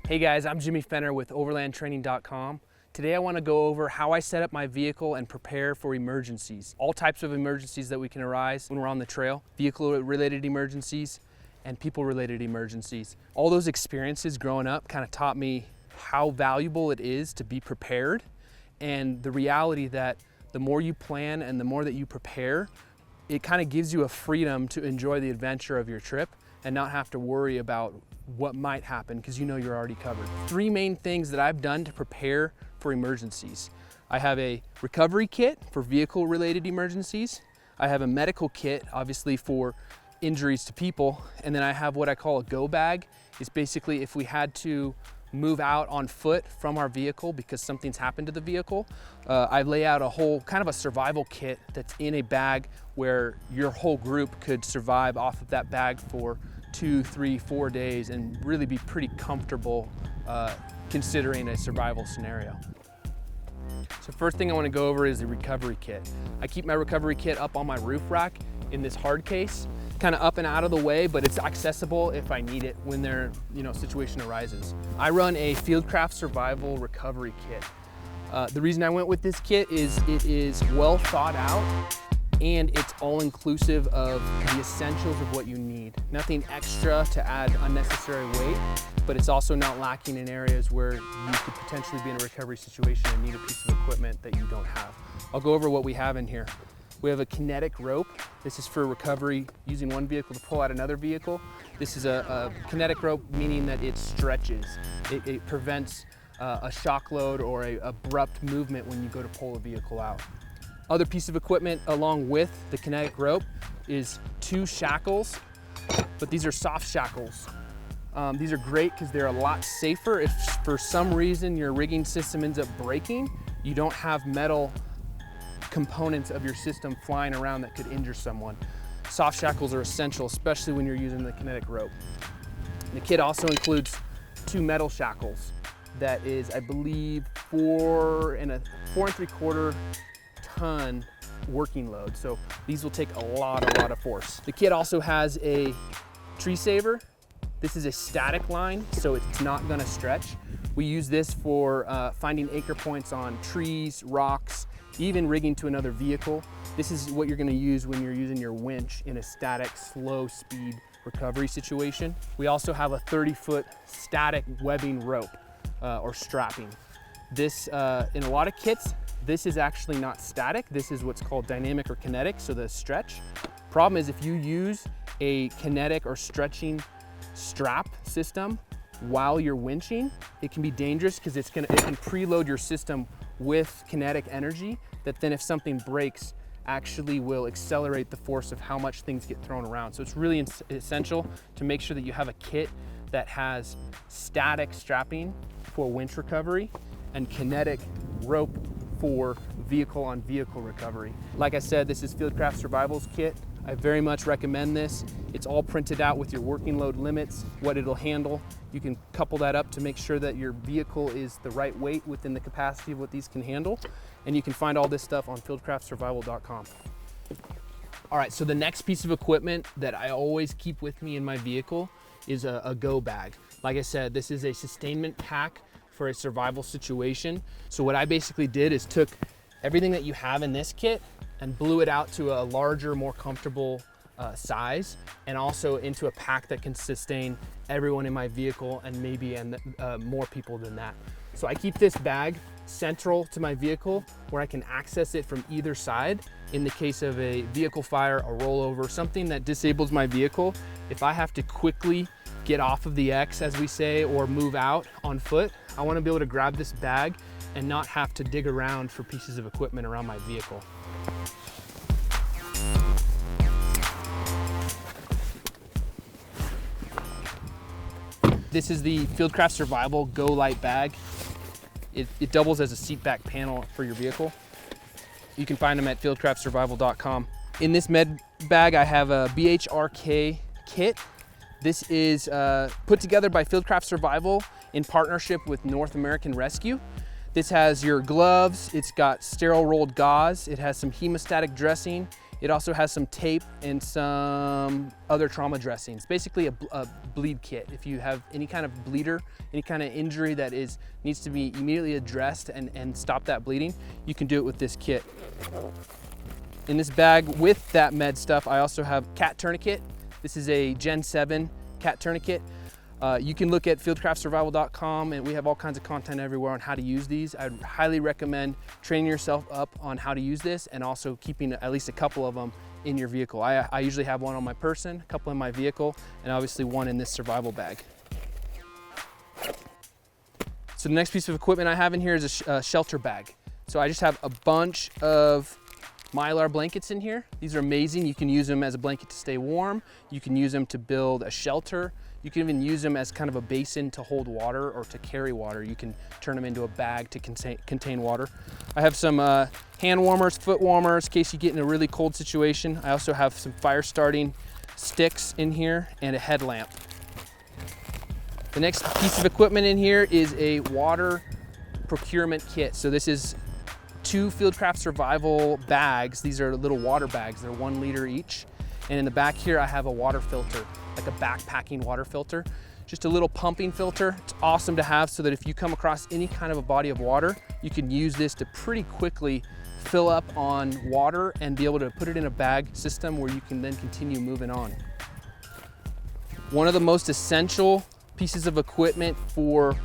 Hey guys, I'm Jimmy Fenner with Overlandtraining.com. Today I want to go over how I set up my vehicle and prepare for emergencies. All types of emergencies that we can arise when we're on the trail. Vehicle-related emergencies and people-related emergencies. All those experiences growing up kind of taught me how valuable it is to be prepared, and the reality that the more you plan and the more that you prepare, it kind of gives you a freedom to enjoy the adventure of your trip and not have to worry about what might happen because you know you're already covered. Three main things that I've done to prepare for emergencies. I have a recovery kit for vehicle-related emergencies. I have a medical kit, obviously for injuries to people. And then I have what I call a go bag. It's basically if we had to move out on foot from our vehicle because something's happened to the vehicle, I lay out a whole kind of a survival kit that's in a bag where your whole group could survive off of that bag for 2, 3, 4 days and really be pretty comfortable considering a survival scenario. So first thing I want to go over is the recovery kit. I keep my recovery kit up on my roof rack in this hard case, kind of up and out of the way, but it's accessible if I need it when their situation arises. I run a Fieldcraft survival recovery kit. The reason I went with this kit is it is well thought out and it's all inclusive of the essentials of what you need. Nothing extra to add unnecessary weight, but it's also not lacking in areas where you could potentially be in a recovery situation and need a piece of equipment that you don't have. I'll go over what we have in here. We have a kinetic rope. This is for recovery using one vehicle to pull out another vehicle. This is a kinetic rope, meaning that it stretches. It prevents a shock load or a abrupt movement when you go to pull a vehicle out. Other piece of equipment along with the kinetic rope is 2 shackles, but these are soft shackles. These are great because they're a lot safer. If for some reason your rigging system ends up breaking, you don't have metal components of your system flying around that could injure someone. Soft shackles are essential, especially when you're using the kinetic rope. The kit also includes 2 metal shackles. That is, I believe, 4 3/4 ton working load. So these will take a lot of force. The kit also has a tree saver. This is a static line, so it's not gonna stretch. We use this for finding anchor points on trees, rocks, even rigging to another vehicle. This is what you're gonna use when you're using your winch in a static, slow speed recovery situation. We also have a 30-foot static webbing rope or strapping. This, in a lot of kits, this is actually not static. This is what's called dynamic or kinetic, so the stretch. Problem is if you use a kinetic or stretching strap system while you're winching, it can be dangerous because it can preload your system with kinetic energy that then if something breaks, actually will accelerate the force of how much things get thrown around. So it's really essential to make sure that you have a kit that has static strapping for winch recovery and kinetic rope for vehicle-on-vehicle recovery. Like I said, this is Fieldcraft Survival's kit. I very much recommend this. It's all printed out with your working load limits, what it'll handle. You can couple that up to make sure that your vehicle is the right weight within the capacity of what these can handle. And you can find all this stuff on fieldcraftsurvival.com. All right, so the next piece of equipment that I always keep with me in my vehicle is a go bag. Like I said, this is a sustainment pack for a survival situation. So what I basically did is took everything that you have in this kit and blew it out to a larger, more comfortable size, and also into a pack that can sustain everyone in my vehicle and maybe more people than that. So I keep this bag central to my vehicle where I can access it from either side in the case of a vehicle fire, a rollover, something that disables my vehicle. If I have to quickly get off of the X, as we say, or move out on foot, I want to be able to grab this bag and not have to dig around for pieces of equipment around my vehicle. This is the Fieldcraft Survival Go Light bag. It doubles as a seat back panel for your vehicle. You can find them at fieldcraftsurvival.com. In this med bag, I have a BHRK kit. This is put together by Fieldcraft Survival in partnership with North American Rescue. This has your gloves, it's got sterile rolled gauze, it has some hemostatic dressing, It also has some tape and some other trauma dressings, basically a bleed kit. If you have any kind of bleeder, any kind of injury that needs to be immediately addressed and stop that bleeding, you can do it with this kit. In this bag with that med stuff, I also have cat tourniquet. This is a Gen 7 cat tourniquet. You can look at fieldcraftsurvival.com, and we have all kinds of content everywhere on how to use these. I'd highly recommend training yourself up on how to use this and also keeping at least a couple of them in your vehicle. I usually have one on my person, a couple in my vehicle, and obviously one in this survival bag. So the next piece of equipment I have in here is a shelter bag. So I just have a bunch of Mylar blankets in here. These are amazing. You can use them as a blanket to stay warm. You can use them to build a shelter. You can even use them as kind of a basin to hold water or to carry water. You can turn them into a bag to contain water. I have some hand warmers, foot warmers, in case you get in a really cold situation. I also have some fire starting sticks in here and a headlamp. The next piece of equipment in here is a water procurement kit. So this is 2 Fieldcraft survival bags. These are little water bags. They're 1 liter each. And in the back here, I have a water filter, like a backpacking water filter. Just a little pumping filter. It's awesome to have so that if you come across any kind of a body of water, you can use this to pretty quickly fill up on water and be able to put it in a bag system where you can then continue moving on. One of the most essential pieces of equipment for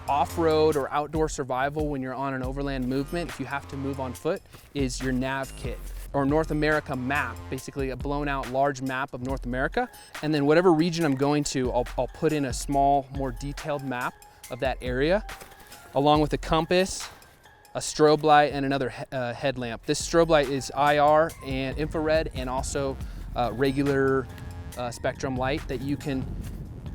off-road or outdoor survival when you're on an overland movement, if you have to move on foot, is your nav kit or North America map, basically a blown out large map of North America. And then whatever region I'm going to, I'll put in a small, more detailed map of that area, along with a compass, a strobe light, and another headlamp. This strobe light is IR and infrared and also regular spectrum light that you can,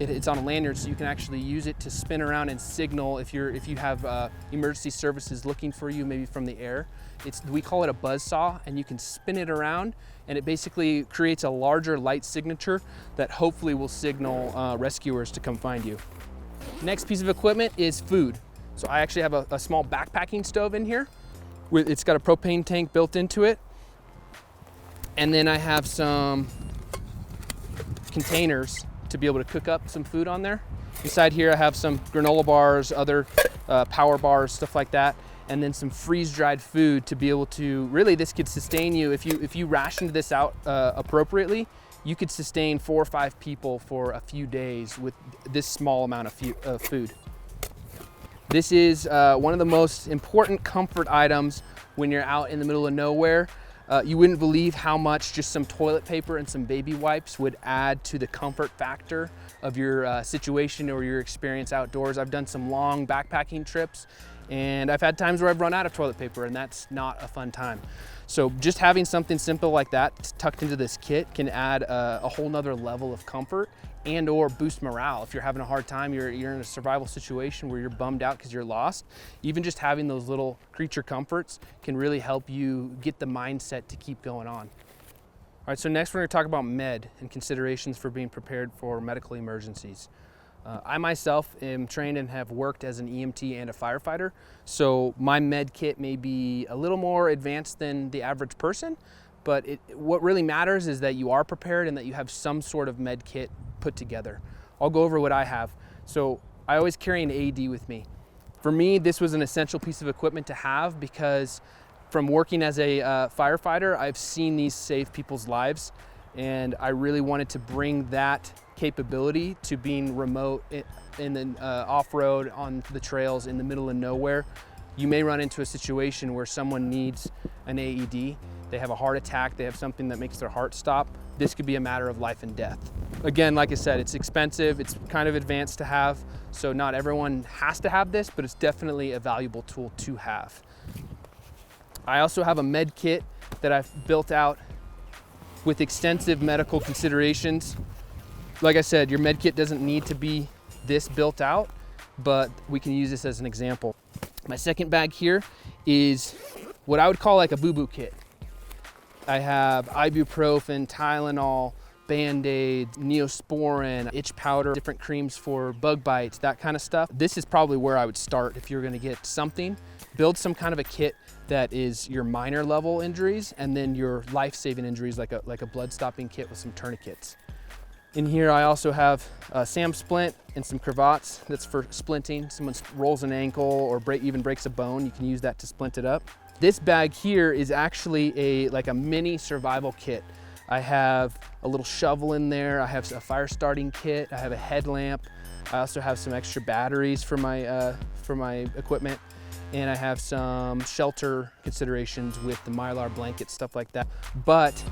it's on a lanyard, so you can actually use it to spin around and signal if you have emergency services looking for you, maybe from the air. We call it a buzz saw, and you can spin it around, and it basically creates a larger light signature that hopefully will signal rescuers to come find you. Next piece of equipment is food. So I actually have a small backpacking stove in here. It's got a propane tank built into it. And then I have some containers to be able to cook up some food on there. Inside here I have some granola bars, other power bars, stuff like that, and then some freeze-dried food to be able to, really this could sustain you, if you rationed this out appropriately, you could sustain 4 or 5 people for a few days with this small amount of food. This is one of the most important comfort items when you're out in the middle of nowhere. You wouldn't believe how much just some toilet paper and some baby wipes would add to the comfort factor of your situation or your experience outdoors. I've done some long backpacking trips, and I've had times where I've run out of toilet paper, and that's not a fun time. So just having something simple like that tucked into this kit can add a whole nother level of comfort and or boost morale. If you're having a hard time, you're in a survival situation where you're bummed out because you're lost, even just having those little creature comforts can really help you get the mindset to keep going on. All right, so next we're going to talk about med and considerations for being prepared for medical emergencies. I myself am trained and have worked as an EMT and a firefighter, so my med kit may be a little more advanced than the average person, but what really matters is that you are prepared and that you have some sort of med kit put together. I'll go over what I have. So I always carry an AED with me. For me, this was an essential piece of equipment to have because from working as a firefighter, I've seen these save people's lives, and I really wanted to bring that capability to being remote in the off-road on the trails in the middle of nowhere. You may run into a situation where someone needs an AED. They have a heart attack, they have something that makes their heart stop. This could be a matter of life and death. Again, like I said, it's expensive, it's kind of advanced to have, so not everyone has to have this, but it's definitely a valuable tool to have. I also have a med kit that I've built out with extensive medical considerations. Like I said, your med kit doesn't need to be this built out, but we can use this as an example. My second bag here is what I would call like a boo-boo kit. I have ibuprofen, Tylenol, Band-Aid, Neosporin, itch powder, different creams for bug bites, that kind of stuff. This is probably where I would start if you're gonna get something. Build some kind of a kit that is your minor level injuries and then your life-saving injuries, like a blood-stopping kit with some tourniquets. In here I also have a SAM splint and some cravats. That's for splinting. Someone rolls an ankle or even breaks a bone, you can use that to splint it up. This bag here is actually like a mini survival kit. I have a little shovel in there, I have a fire starting kit, I have a headlamp, I also have some extra batteries for my equipment, and I have some shelter considerations with the Mylar blanket, stuff like that. But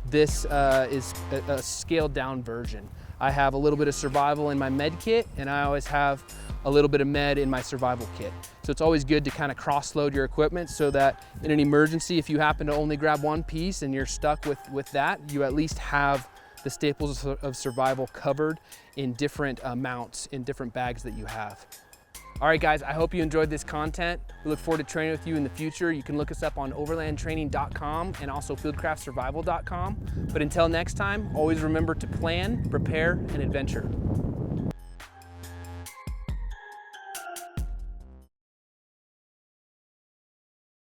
this is a scaled down version. I have a little bit of survival in my med kit, and I always have a little bit of med in my survival kit. So it's always good to kind of cross-load your equipment so that in an emergency, if you happen to only grab one piece and you're stuck with that, you at least have the staples of survival covered in different amounts, in different bags that you have. All right, guys, I hope you enjoyed this content. We look forward to training with you in the future. You can look us up on overlandtraining.com and also fieldcraftsurvival.com. But until next time, always remember to plan, prepare, and adventure.